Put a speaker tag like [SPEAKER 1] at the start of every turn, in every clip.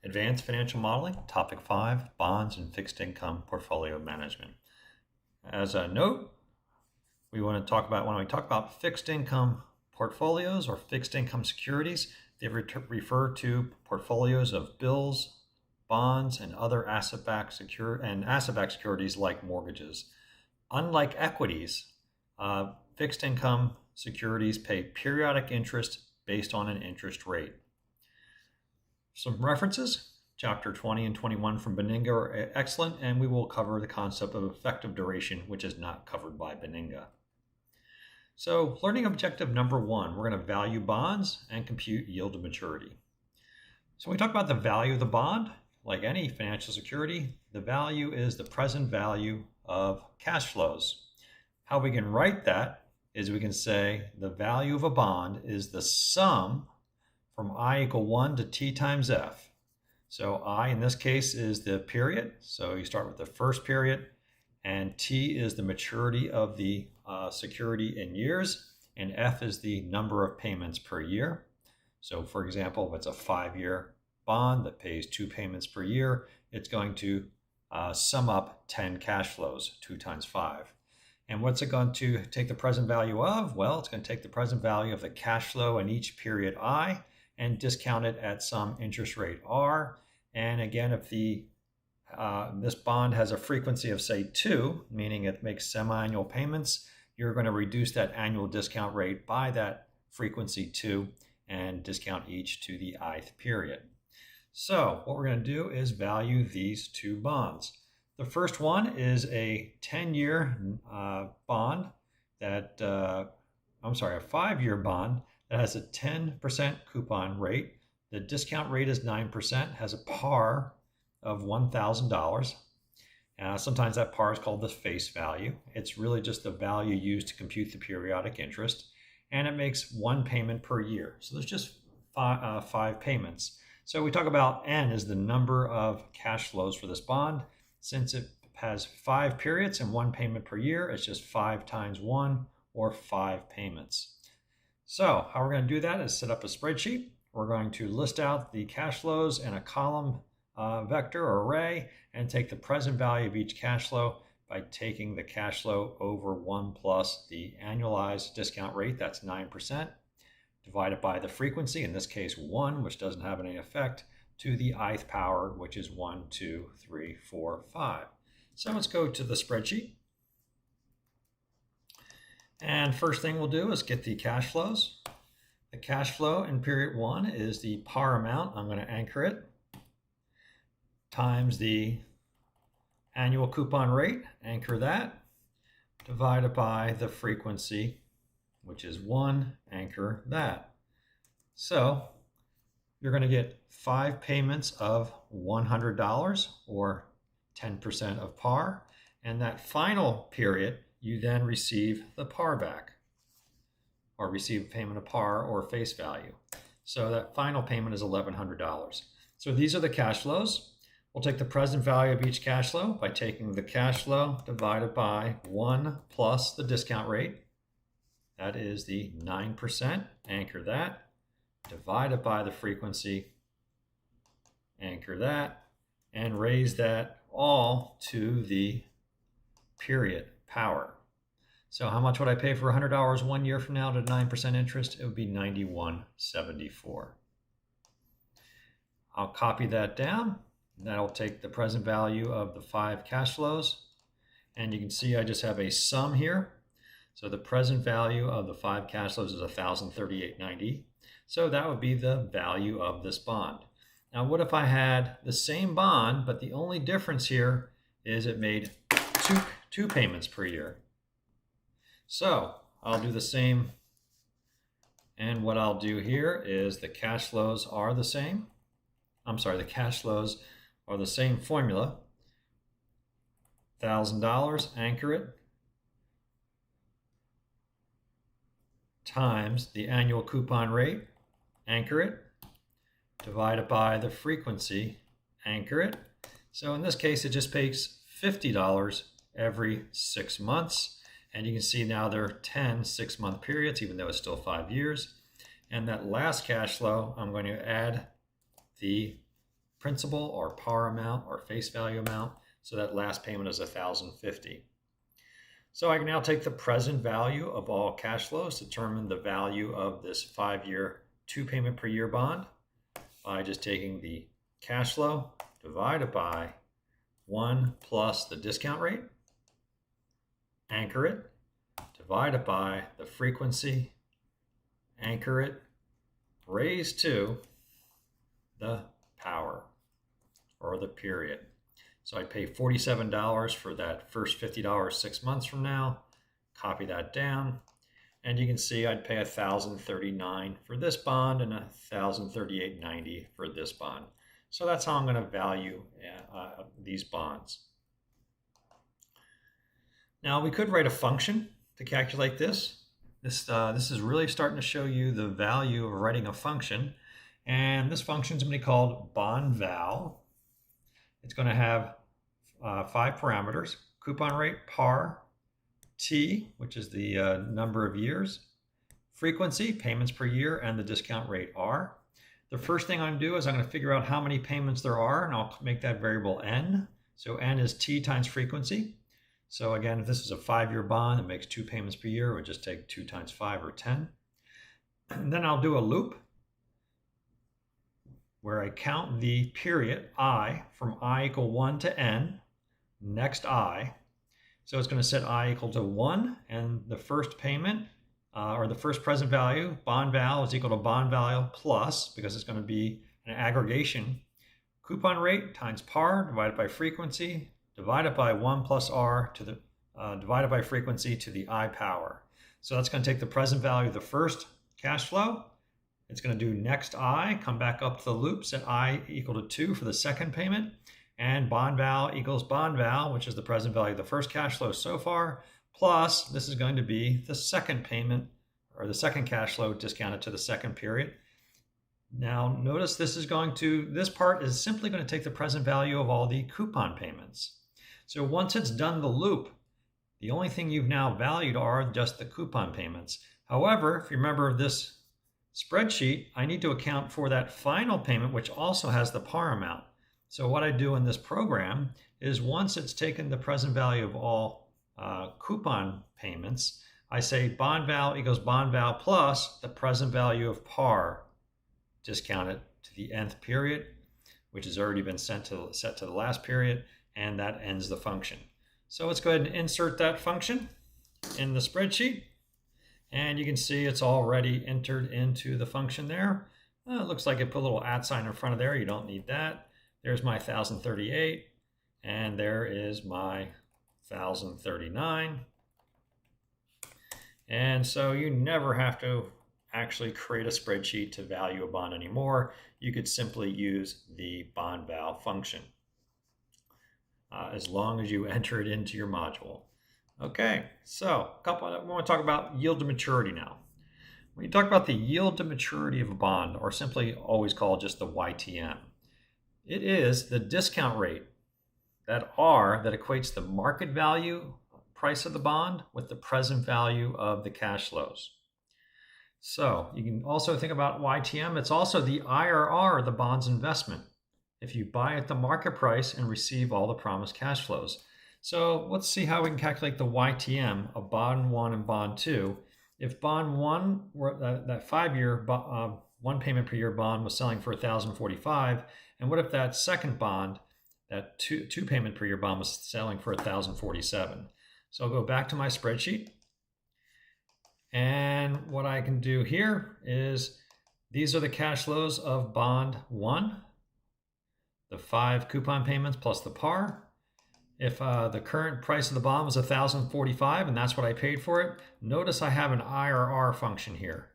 [SPEAKER 1] Advanced Financial Modeling, Topic 5, Bonds and Fixed Income Portfolio Management. As a note, we want to talk about, when we talk about fixed income portfolios or fixed income securities, they refer to portfolios of bills, bonds, and other asset-backed securities like mortgages. Unlike equities, fixed income securities pay periodic interest based on an interest rate. Some references, chapter 20 and 21 from Benninga are excellent, and we will cover the concept of effective duration, which is not covered by Benninga. So learning objective number 1, we're going to value bonds and compute yield to maturity. So when we talk about the value of the bond, like any financial security, the value is the present value of cash flows. How we can write that is we can say the value of a bond is the sum from I equal 1 to T times F. So I, in this case, is the period. So you start with the first period, and T is the maturity of the security in years, and F is the number of payments per year. So for example, if it's a 5-year bond that pays 2 payments per year, it's going to sum up 10 cash flows, 2 times 5. And what's it going to take the present value of? Well, it's going to take the present value of the cash flow in each period I and discount it at some interest rate R. And again, if this bond has a frequency of say 2, meaning it makes semi-annual payments, you're going to reduce that annual discount rate by that frequency 2 and discount each to the ith period. So what we're going to do is value these 2 bonds. The first one is a 10-year bond that, a 5-year bond that has a 10% coupon rate. The discount rate is 9%, has a par of $1,000. Sometimes that par is called the face value. It's really just the value used to compute the periodic interest, and it makes 1 payment per year. So there's just 5 payments. So we talk about N is the number of cash flows for this bond. Since it has 5 periods and 1 payment per year, it's just 5 times 1 or 5 payments. So how we're going to do that is set up a spreadsheet. We're going to list out the cash flows in a column vector or array and take the present value of each cash flow by taking the cash flow over 1 plus the annualized discount rate, that's 9%, divided by the frequency, in this case 1, which doesn't have any effect, to the ith power, which is 1, 2, 3, 4, 5. So let's go to the spreadsheet. And first thing we'll do is get the cash flows. The cash flow in period 1 is the par amount, I'm going to anchor it, times the annual coupon rate, anchor that, divided by the frequency, which is 1, anchor that. So you're going to get 5 payments of $100 or 10% of par. And that final period, you then receive the par back or receive a payment of par or face value. So that final payment is $1,100. So these are the cash flows. We'll take the present value of each cash flow by taking the cash flow divided by 1 plus the discount rate. That is the 9%, anchor that, divided by the frequency, anchor that, and raise that all to the period power. So how much would I pay for $100 1 year from now to 9% interest? It would be $91.74. I'll copy that down. That'll take the present value of the 5 cash flows. And you can see I just have a sum here. So the present value of the 5 cash flows is $1,038.90. So that would be the value of this bond. Now, what if I had the same bond, but the only difference here is it made two payments per year? So I'll do the same. And what I'll do here is the cash flows are the same. The cash flows are the same formula. $1,000, anchor it, times the annual coupon rate, anchor it, divided by the frequency, anchor it. So in this case, it just pays $50 every 6 months. And you can see now there are 10 6-month periods, even though it's still 5 years. And that last cash flow, I'm going to add the principal or par amount or face value amount. So that last payment is $1,050. So I can now take the present value of all cash flows, determine the value of this 5-year 2 payment per year bond by just taking the cash flow divided by 1 plus the discount rate, anchor it, divided by the frequency, anchor it, raised to the power or the period. So I'd pay $47 for that first $50 6 months from now, copy that down, and you can see I'd pay $1,039 for this bond and $1,038.90 for this bond. So that's how I'm going to value these bonds. Now we could write a function to calculate this. This is really starting to show you the value of writing a function. And this function is going to be called bond val. It's going to have 5 parameters: coupon rate, par, T, which is the number of years, frequency, payments per year, and the discount rate, R. The first thing I'm going to do is I'm going to figure out how many payments there are, and I'll make that variable n. So n is T times frequency. So again, if this is a 5-year bond that makes 2 payments per year, it would just take 2 times 5 or 10. And then I'll do a loop where I count the period I from I equal 1 to n, next I. So it's going to set I equal to 1, and the first payment or the first present value, bond val, is equal to bond value plus, because it's going to be an aggregation, coupon rate times par divided by frequency divided by 1 plus R to the divided by frequency to the I power. So that's going to take the present value of the first cash flow. It's going to do next I, come back up to the loop, set I equal to 2 for the second payment, and bond val equals bond val, which is the present value of the first cash flow so far, plus this is going to be the second payment or the second cash flow discounted to the second period. Now notice this part is simply going to take the present value of all the coupon payments. So once it's done the loop, the only thing you've now valued are just the coupon payments. However, if you remember this spreadsheet, I need to account for that final payment, which also has the par amount. So what I do in this program is once it's taken the present value of all coupon payments, I say bond val equals bond val plus the present value of par discounted to the nth period, which has already been set to the last period, and that ends the function. So let's go ahead and insert that function in the spreadsheet. And you can see it's already entered into the function there. It looks like it put a little @ sign in front of there. You don't need that. There's my 1,038, and there is my 1,039. And so you never have to actually create a spreadsheet to value a bond anymore. You could simply use the bond val function as long as you enter it into your module. Okay, so we want to talk about yield to maturity now. When you talk about the yield to maturity of a bond, or simply always called just the YTM, it is the discount rate, that R, that equates the market value price of the bond with the present value of the cash flows. So you can also think about YTM. It's also the IRR of the bond's investment if you buy at the market price and receive all the promised cash flows. So let's see how we can calculate the YTM of bond 1 and bond 2. If bond 1, that 5-year 1 payment per year bond was selling for $1,045, and what if that second bond, that 2 payment per year bond, was selling for $1,047? So I'll go back to my spreadsheet, and what I can do here is these are the cash flows of bond 1, the 5 coupon payments plus the par. If the current price of the bond was $1,045 and that's what I paid for it, notice I have an IRR function here.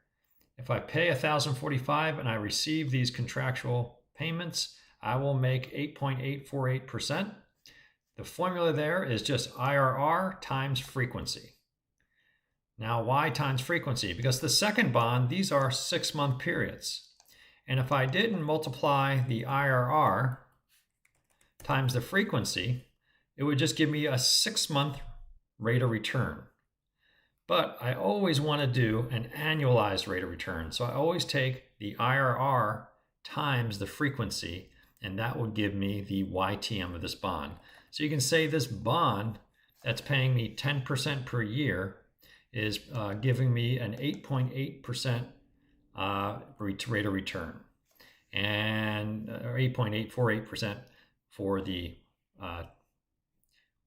[SPEAKER 1] If I pay $1,045 and I receive these contractual payments, I will make 8.848%. The formula there is just IRR times frequency. Now, why times frequency? Because the second bond, these are 6-month periods. And if I didn't multiply the IRR times the frequency, it would just give me a 6-month rate of return. But I always want to do an annualized rate of return. So I always take the IRR times the frequency, and that would give me the YTM of this bond. So you can say this bond that's paying me 10% per year is giving me an 8.8% rate of return, and 8.848% for the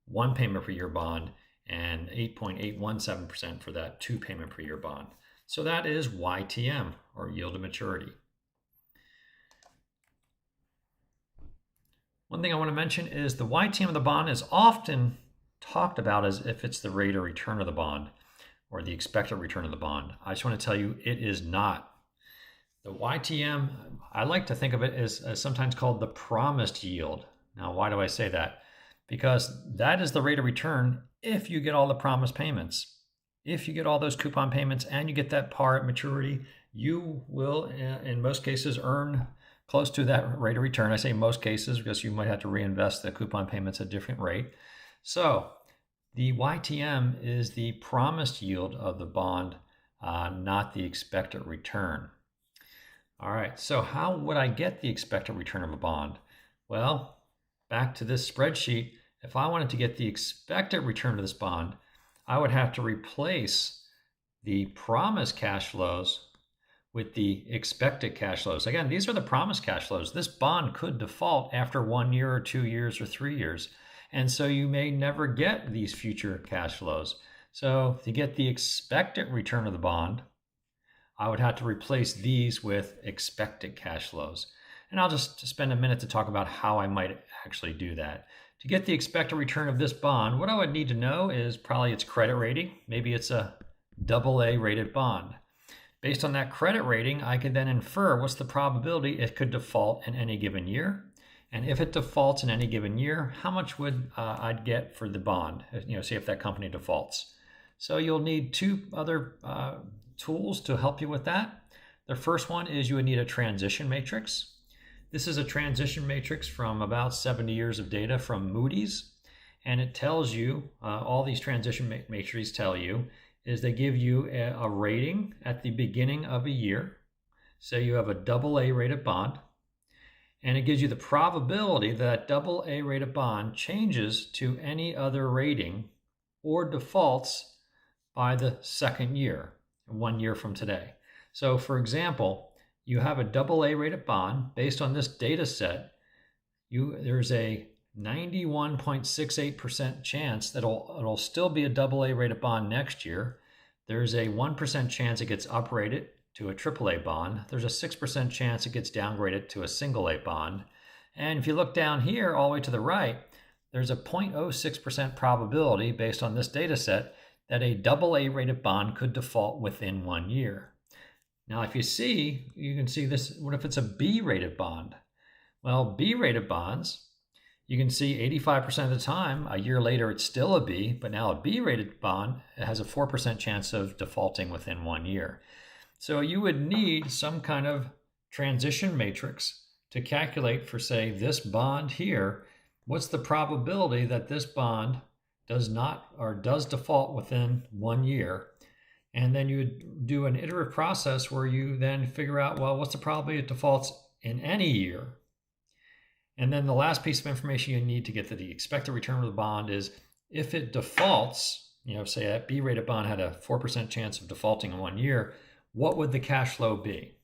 [SPEAKER 1] one payment per year bond, and 8.817% for that 2 payment per year bond. So that is YTM, or yield to maturity. One thing I want to mention is the YTM of the bond is often talked about as if it's the rate of return of the bond or the expected return of the bond. I just want to tell you it is not. The YTM, I like to think of it as sometimes called the promised yield. Now, why do I say that? Because that is the rate of return if you get all the promised payments. If you get all those coupon payments and you get that par at maturity, you will, in most cases, earn close to that rate of return. I say most cases because you might have to reinvest the coupon payments at a different rate. So the YTM is the promised yield of the bond, not the expected return. All right, so how would I get the expected return of a bond? Well, back to this spreadsheet, if I wanted to get the expected return of this bond, I would have to replace the promised cash flows with the expected cash flows. Again, these are the promised cash flows. This bond could default after 1 year or 2 years or 3 years. And so you may never get these future cash flows. So to get the expected return of the bond, I would have to replace these with expected cash flows. And I'll just spend a minute to talk about how I might actually do that. To get the expected return of this bond, what I would need to know is probably its credit rating. Maybe it's a AA rated bond. Based on that credit rating, I could then infer what's the probability it could default in any given year. And if it defaults in any given year, how much would I'd get for the bond, see if that company defaults. So you'll need 2 other tools to help you with that. The first one is you would need a transition matrix. This is a transition matrix from about 70 years of data from Moody's, and it tells you, all these transition matrices tell you, is they give you a rating at the beginning of a year. Say you have a AA rated bond, and it gives you the probability that AA rated bond changes to any other rating or defaults by the second year, 1 year from today. So for example, you have a AA rated bond. Based on this data set, there's a 91.68% chance that it'll still be a AA rated bond next year. There's a 1% chance it gets uprated to a AAA bond. There's a 6% chance it gets downgraded to a single A bond. And if you look down here all the way to the right, there's a 0.06% probability based on this data set that a AA rated bond could default within 1 year. Now, if you can see this, what if it's a B rated bond? Well, B rated bonds, you can see 85% of the time, a year later, it's still a B, but now a B rated bond has a 4% chance of defaulting within 1 year. So you would need some kind of transition matrix to calculate for, say, this bond here. What's the probability that this bond does not or does default within 1 year? And then you would do an iterative process where you then figure out, well, what's the probability it defaults in any year? And then the last piece of information you need to get to the expected return of the bond is if it defaults, say that B rated bond had a 4% chance of defaulting in 1 year, what would the cash flow be?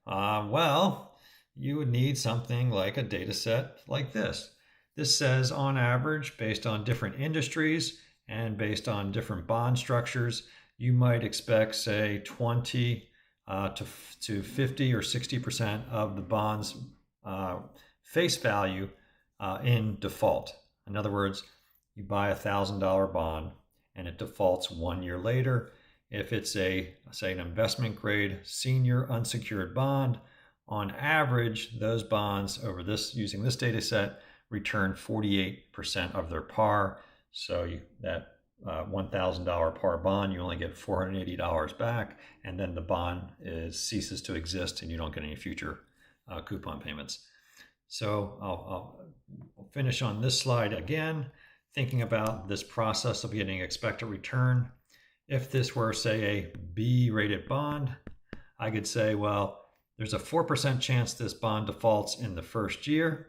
[SPEAKER 1] Well, you would need something like a data set like this. This says on average, based on different industries and based on different bond structures, you might expect, say, 20 to 50 or 60% of the bond's face value in default. In other words, you buy a $1,000 bond and it defaults 1 year later. If it's say an investment grade senior unsecured bond, on average, those bonds using this data set return 48% of their par. So that $1,000 par bond, you only get $480 back, and then the bond ceases to exist and you don't get any future coupon payments. So I'll finish on this slide again, thinking about this process of getting expected return. If this were, say, a B-rated bond, I could say, well, there's a 4% chance this bond defaults in the first year.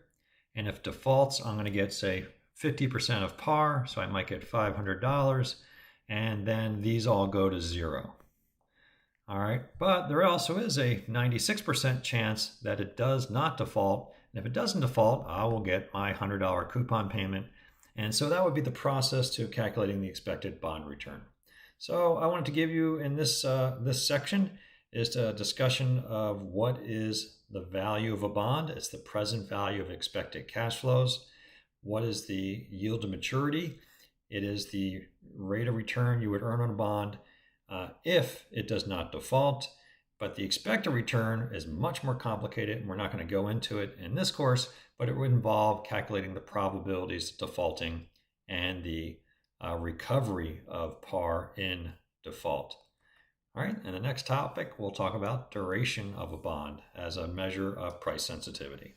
[SPEAKER 1] And if defaults, I'm going to get, say, 50% of par, so I might get $500, and then these all go to zero. All right, but there also is a 96% chance that it does not default. And if it doesn't default, I will get my $100 coupon payment. And so that would be the process to calculating the expected bond return. So I wanted to give you in this section is a discussion of what is the value of a bond. It's the present value of expected cash flows. What is the yield to maturity? It is the rate of return you would earn on a bond if it does not default. But the expected return is much more complicated, and we're not going to go into it in this course, but it would involve calculating the probabilities of defaulting and the recovery of par in default. All right, in the next topic, we'll talk about duration of a bond as a measure of price sensitivity.